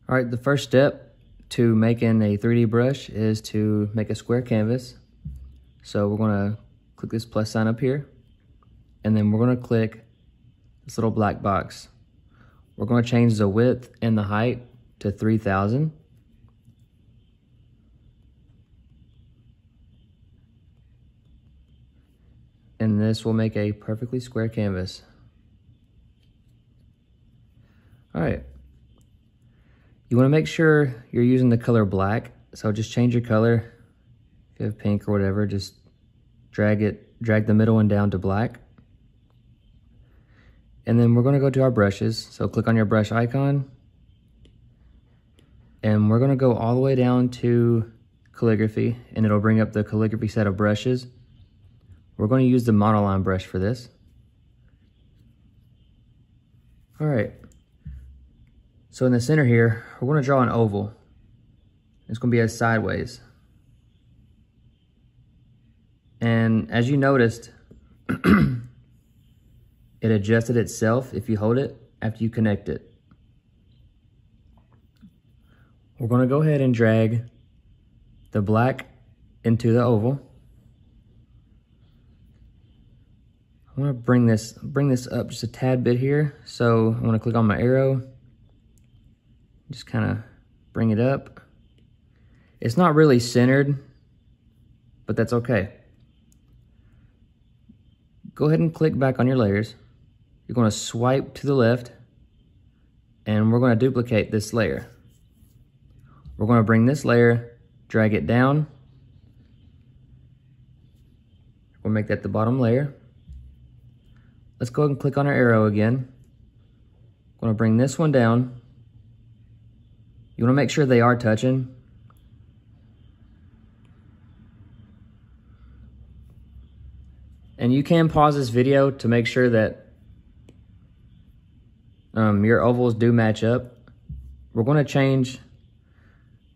All right, the first step to making a 3D brush is to make a square canvas. So we're gonna click this plus sign up here, and then we're gonna click this little black box. We're gonna change the width and the height to 3000. And this will make a perfectly square canvas. All right. You want to make sure you're using the color black. So just change your color. If you have pink or whatever, just drag the middle one down to black. And then we're going to go to our brushes. So click on your brush icon. And we're going to go all the way down to calligraphy, and it'll bring up the calligraphy set of brushes. We're going to use the monoline brush for this. All right. So in the center here, we're going to draw an oval. It's going to be as sideways. And as you noticed, it adjusted itself if you hold it after you connect it. We're going to go ahead and drag the black into the oval. I want to bring this up just a tad bit here. So I want to click on my arrow, just kind of bring it up. It's not really centered, but that's okay. Go ahead and click back on your layers. You're going to swipe to the left, and we're going to duplicate this layer. We're going to bring this layer, drag it down. We'll make that the bottom layer. Let's go ahead and click on our arrow again. I'm going to bring this one down. You want to make sure they are touching. And you can pause this video to make sure that your ovals do match up. We're going to change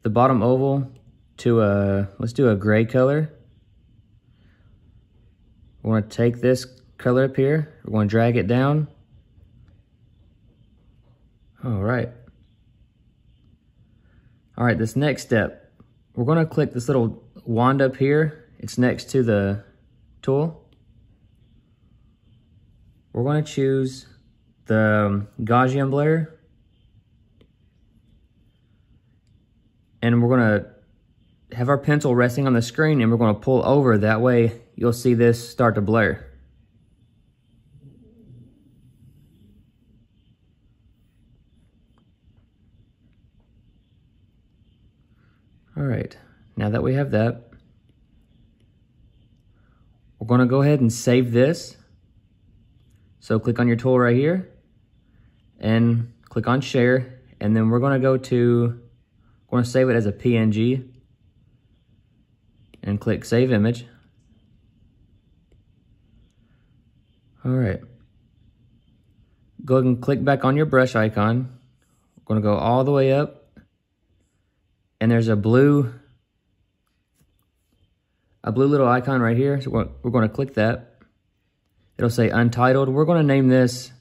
the bottom oval to let's do a gray color. We're going to take this color up here. We're going to drag it down. All right. All right, this next step, we're going to click this little wand up here. It's next to the tool. We're going to choose the Gaussian Blur. And we're going to have our pencil resting on the screen, and we're going to pull over. That way you'll see this start to blur. All right, now that we have that, we're going to go ahead and save this. So click on your tool right here and click on share, and then we're going to save it as a PNG and click save image. All right, go ahead and click back on your brush icon. We're going to go all the way up. And there's a blue little icon right here. So we're going to click that. It'll say Untitled. We're going to name this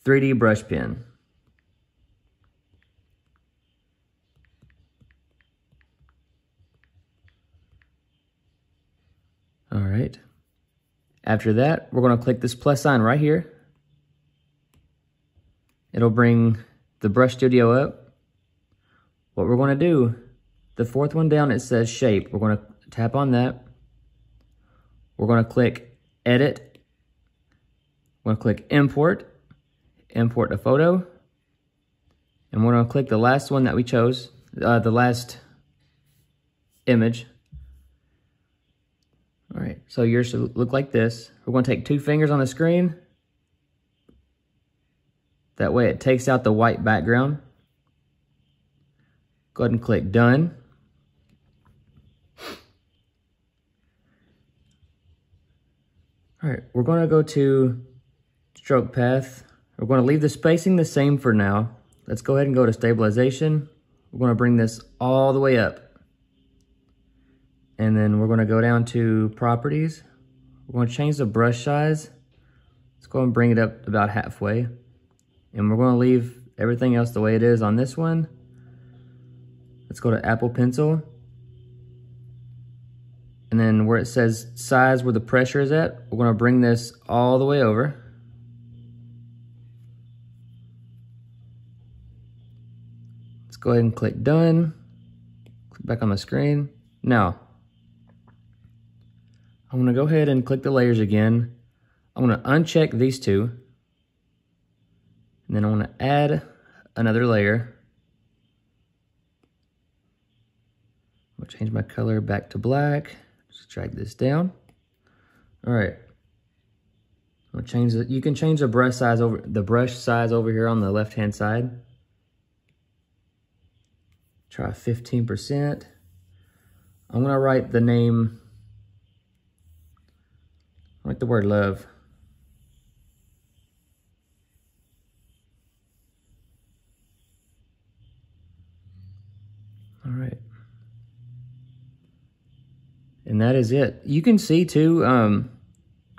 3D Brush Pen. All right. After that, we're going to click this plus sign right here. It'll bring the Brush Studio up. What we're going to do, the fourth one down, it says shape. We're going to tap on that. We're going to click edit. We're going to click import a photo. And we're going to click the last one that we chose, the last image. All right, so yours should look like this. We're going to take 2 fingers on the screen. That way it takes out the white background. Go ahead and click done. All right, we're going to go to stroke path. We're going to leave the spacing the same for now. Let's go ahead and go to stabilization. We're going to bring this all the way up. And then we're going to go down to properties. We're going to change the brush size. Let's go and bring it up about halfway. And we're going to leave everything else the way it is on this one. Let's go to Apple Pencil. And then where it says size, where the pressure is at, we're gonna bring this all the way over. Let's go ahead and click done. Click back on the screen. Now, I'm gonna go ahead and click the layers again. I'm gonna uncheck these two. And then I wanna add another layer. I'm gonna change my color back to black. Just drag this down. All right. I'm gonna change it. You can change the brush size over here on the left-hand side. Try 15%. I'm gonna write the name, write the word love. All right. And that is it. You can see too how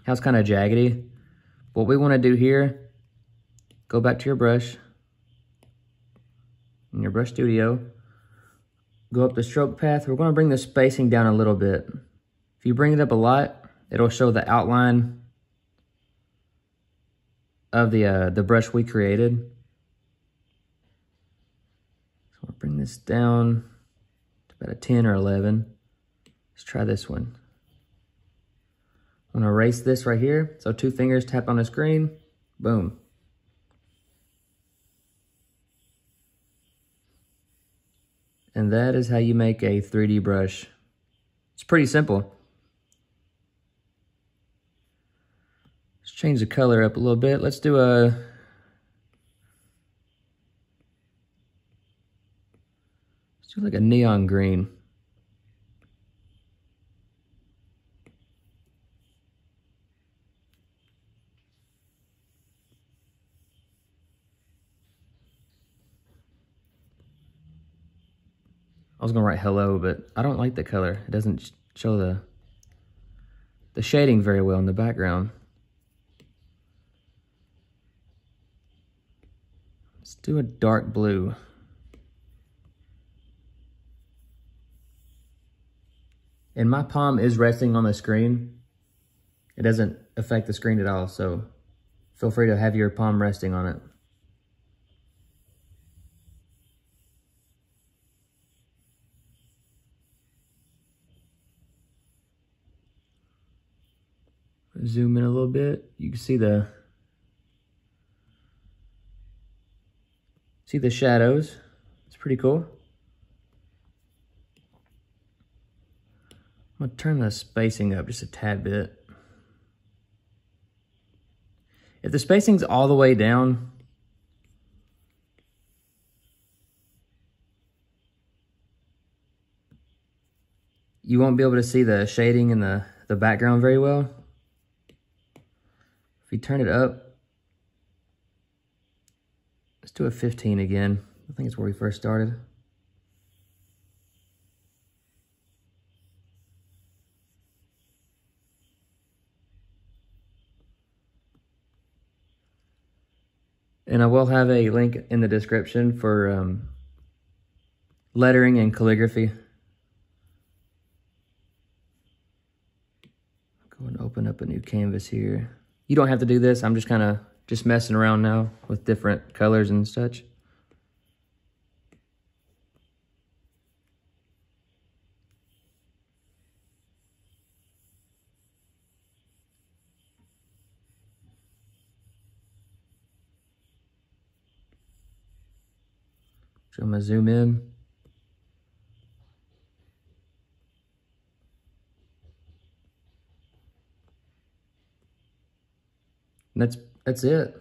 it's kind of jaggedy. What we want to do here, go back to your brush, in your brush studio, go up the stroke path. We're going to bring the spacing down a little bit. If you bring it up a lot, it'll show the outline of the brush we created. So I'll bring this down to about a 10 or 11. Let's try this one. I'm gonna erase this right here. So 2 fingers tap on the screen, boom. And that is how you make a 3D brush. It's pretty simple. Let's change the color up a little bit. Let's do like a neon green. I was gonna write hello, but I don't like the color. It doesn't show the shading very well in the background. Let's do a dark blue. And my palm is resting on the screen. It doesn't affect the screen at all, so feel free to have your palm resting on it. Zoom in a little bit. You can see the shadows. It's pretty cool. I'm gonna turn the spacing up just a tad bit. If the spacing's all the way down, you won't be able to see the shading in the background very well. If you turn it up, let's do a 15 again. I think it's where we first started. And I will have a link in the description for lettering and calligraphy. Go and open up a new canvas here. You don't have to do this. I'm just kind of messing around now with different colors and such. So I'm gonna zoom in. And that's it.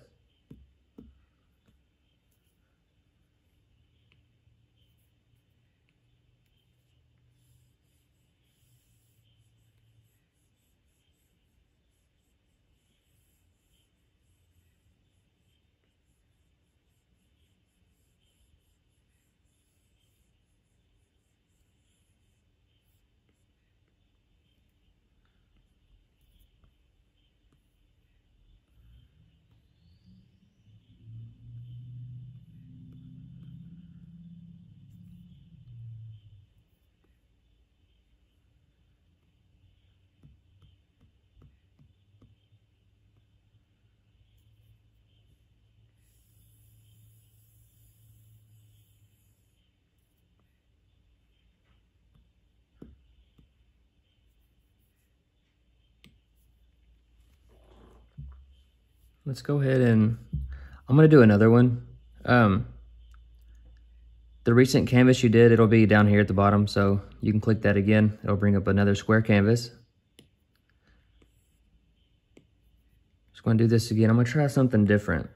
Let's go ahead and I'm gonna do another one. The recent canvas you did, it'll be down here at the bottom, so you can click that again. It'll bring up another square canvas. Just gonna do this again. I'm gonna try something different.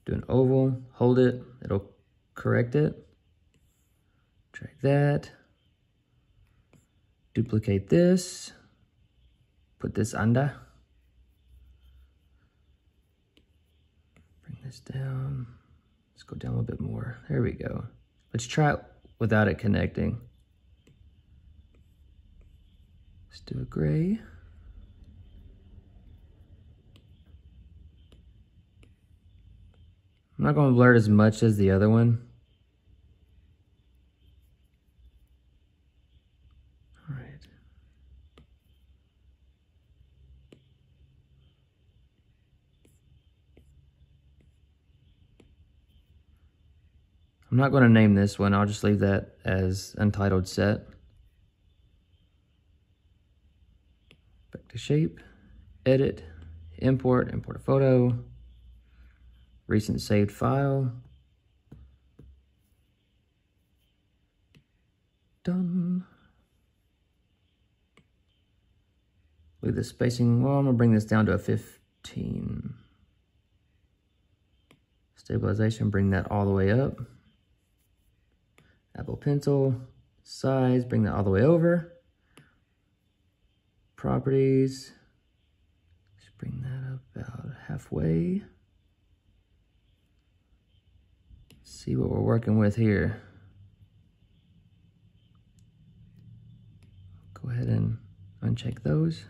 Do an oval, hold it, it'll correct it. Drag that. Duplicate this. Put this under. Bring this down. Let's go down a little bit more. There we go. Let's try it without it connecting. Let's do a gray. I'm not going to blur it as much as the other one. All right. I'm not going to name this one. I'll just leave that as Untitled Set. Back to shape, edit, import a photo, recent saved file. Done. Leave the spacing, well, I'm gonna bring this down to a 15. Stabilization, bring that all the way up. Apple Pencil, size, bring that all the way over. Properties, just bring that up about halfway. See what we're working with here. Go ahead and uncheck those.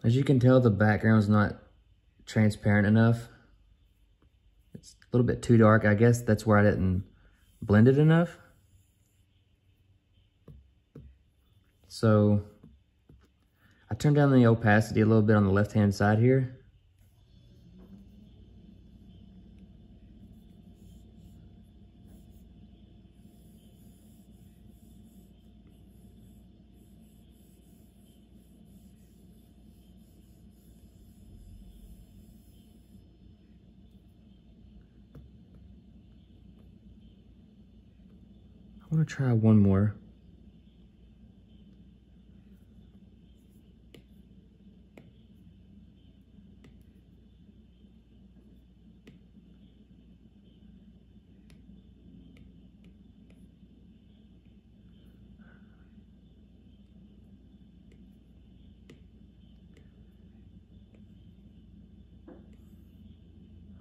As you can tell, the background's not transparent enough. It's a little bit too dark. I guess that's where I didn't blend it enough. So I turned down the opacity a little bit on the left-hand side here. I want to try one more.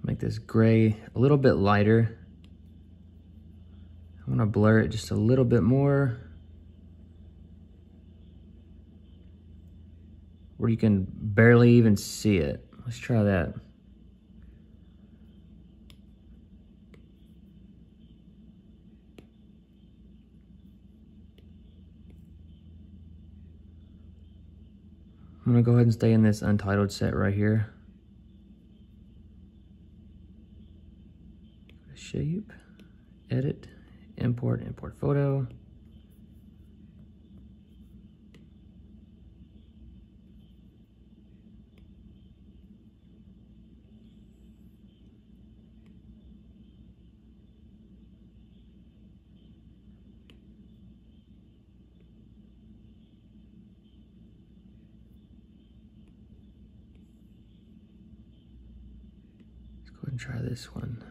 Make this gray a little bit lighter. I'm gonna blur it just a little bit more, where you can barely even see it. Let's try that. I'm gonna go ahead and stay in this Untitled set right here. Shape, edit, import photo. Let's go ahead and try this one.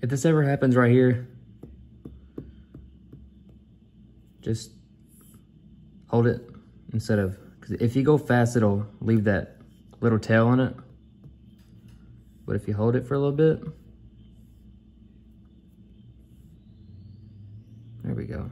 If this ever happens right here, just hold it instead of, because if you go fast, it'll leave that little tail on it. But if you hold it for a little bit, there we go.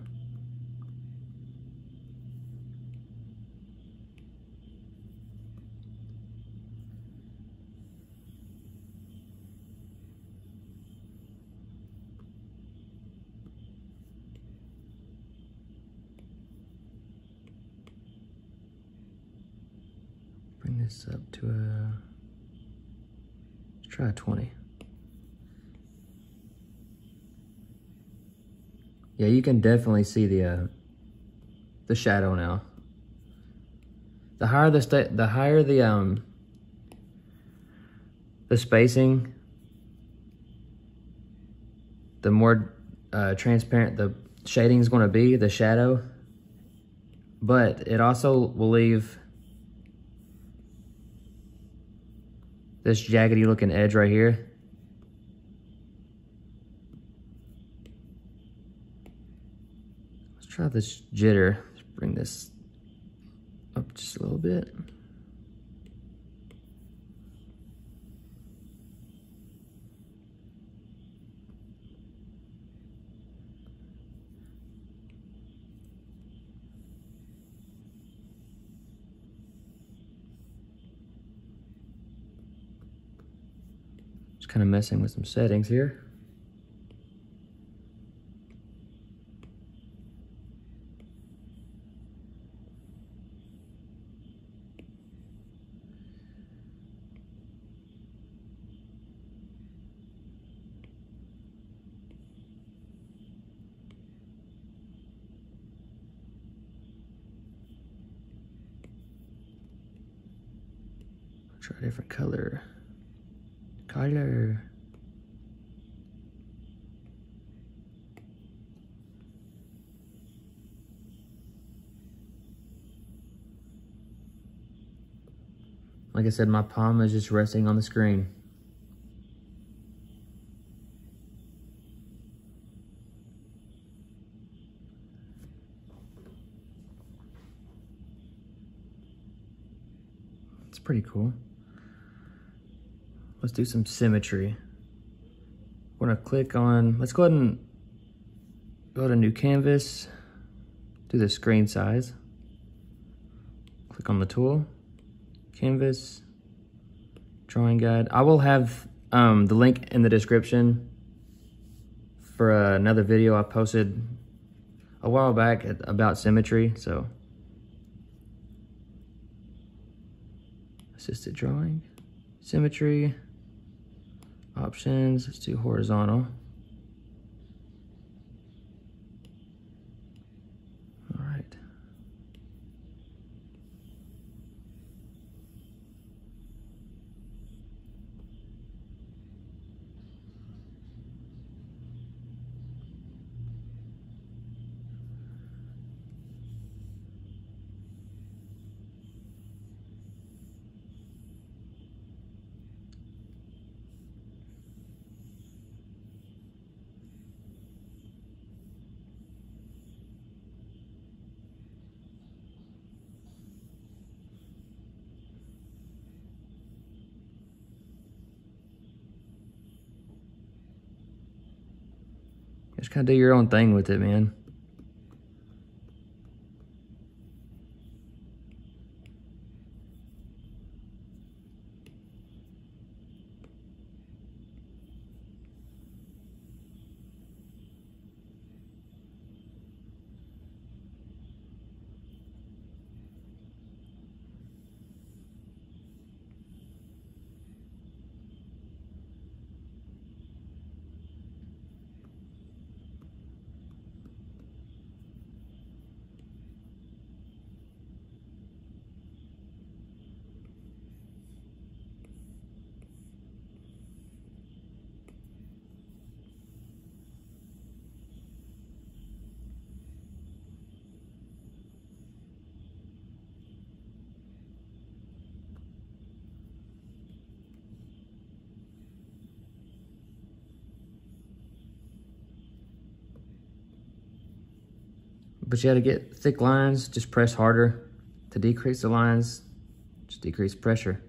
Bring this up to let's try a 20. Yeah, you can definitely see the shadow now. The higher the spacing, the more transparent the shading is going to be, the shadow. But it also will leave this jaggedy looking edge right here. Let's try this jitter. Let's bring this up just a little bit. Just kind of messing with some settings here. Try a different color. Like I said, my palm is just resting on the screen. It's pretty cool. Let's do some symmetry. We're gonna click on, let's go ahead and go to new canvas, do the screen size. Click on the tool, canvas, drawing guide. I will have the link in the description for another video I posted a while back about symmetry, so. Assisted drawing, symmetry, options, let's do horizontal. All right. Just kind of do your own thing with it, man. But yeah, to get thick lines, just press harder. To decrease the lines, just decrease pressure.